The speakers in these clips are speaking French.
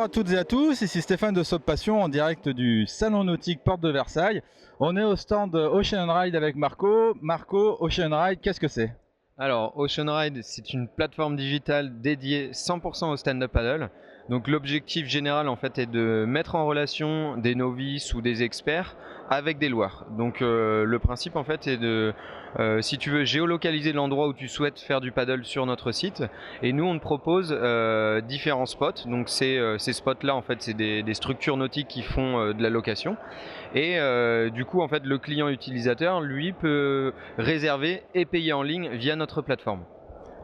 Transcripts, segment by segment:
à toutes et à tous, ici Stéphane de Soap Passion en direct du Salon Nautique Porte de Versailles. On est au stand Ocean Ride avec Marco. Marco, Ocean Ride, qu'est-ce que c'est? Alors, Ocean Ride, c'est une plateforme digitale dédiée 100% au stand-up paddle. Donc l'objectif général en fait est de mettre en relation des novices ou des experts avec des loueurs. Donc le principe en fait est de, si tu veux, géolocaliser l'endroit où tu souhaites faire du paddle sur notre site. Et nous on te propose différents spots. Donc ces spots-là en fait c'est des structures nautiques qui font de la location. Et du coup en fait le client utilisateur lui peut réserver et payer en ligne via notre plateforme.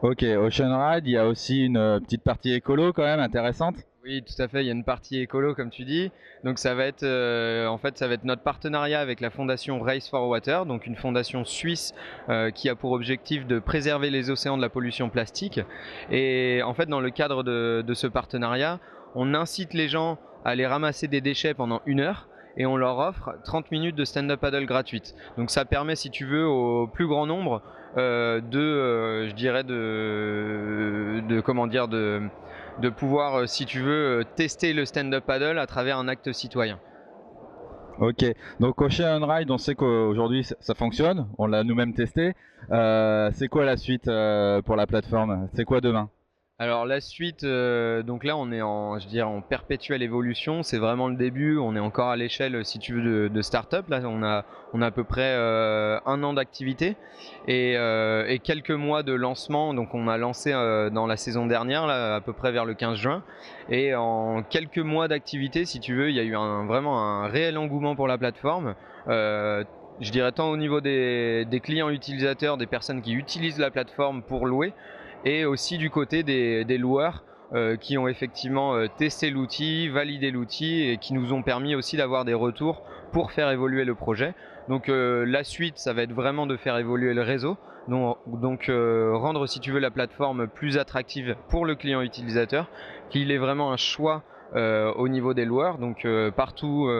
Ok, Ocean Ride, il y a aussi une petite partie écolo quand même intéressante. Oui, tout à fait. Il y a une partie écolo, comme tu dis. Donc, ça va être, en fait, ça va être notre partenariat avec la fondation Race for Water, donc une fondation suisse qui a pour objectif de préserver les océans de la pollution plastique. Et en fait, dans le cadre de ce partenariat, on incite les gens à aller ramasser des déchets pendant 1 heure. Et on leur offre 30 minutes de stand-up paddle gratuite. Donc ça permet, si tu veux, au plus grand nombre je dirais, comment dire, de pouvoir, si tu veux, tester le stand-up paddle à travers un acte citoyen. Ok, donc Ocean Ride, on sait qu'aujourd'hui ça fonctionne, on l'a nous-mêmes testé. C'est quoi la suite pour la plateforme? C'est quoi demain? Alors la suite, donc là on est en, je dirais, en perpétuelle évolution, c'est vraiment le début, on est encore à l'échelle, si tu veux, de start-up. Là on a à peu près 1 an d'activité et quelques mois de lancement. Donc on a lancé dans la saison dernière, là, à peu près vers le 15 juin. Et en quelques mois d'activité, si tu veux, il y a eu vraiment un réel engouement pour la plateforme. Je dirais tant au niveau des clients utilisateurs, des personnes qui utilisent la plateforme pour louer, et aussi du côté des loueurs qui ont effectivement testé l'outil, validé l'outil et qui nous ont permis aussi d'avoir des retours pour faire évoluer le projet. Donc la suite, ça va être vraiment de faire évoluer le réseau, donc rendre, si tu veux, la plateforme plus attractive pour le client utilisateur, qu'il ait vraiment un choix au niveau des loueurs, donc partout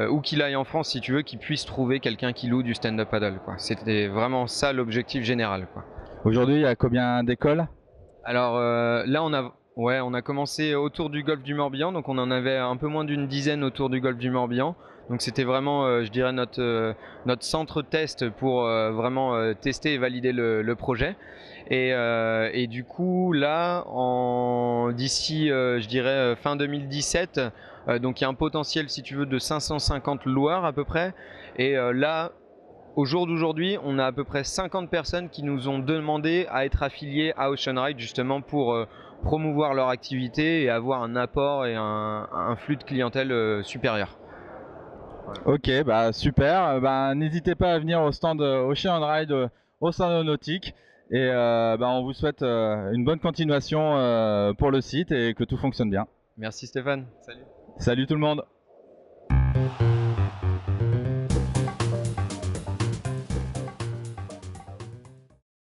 où qu'il aille en France, si tu veux, qu'il puisse trouver quelqu'un qui loue du stand-up paddle, quoi. C'était vraiment ça l'objectif général, quoi. Aujourd'hui, il y a combien d'écoles? Alors là, on a commencé autour du golfe du Morbihan, donc on en avait un peu moins d'une dizaine autour du golfe du Morbihan. Donc c'était vraiment, je dirais, notre centre test pour vraiment tester et valider le projet. Et du coup, là, d'ici, je dirais, fin 2017, donc il y a un potentiel, si tu veux, de 550 loueurs à peu près. Et là, au jour d'aujourd'hui, on a à peu près 50 personnes qui nous ont demandé à être affiliées à Ocean Ride justement pour promouvoir leur activité et avoir un apport et un flux de clientèle supérieur. Ok, bah super. Bah, n'hésitez pas à venir au stand Ocean Ride au Salon Nautique. Et bah, on vous souhaite une bonne continuation pour le site et que tout fonctionne bien. Merci Stéphane. Salut. Salut tout le monde!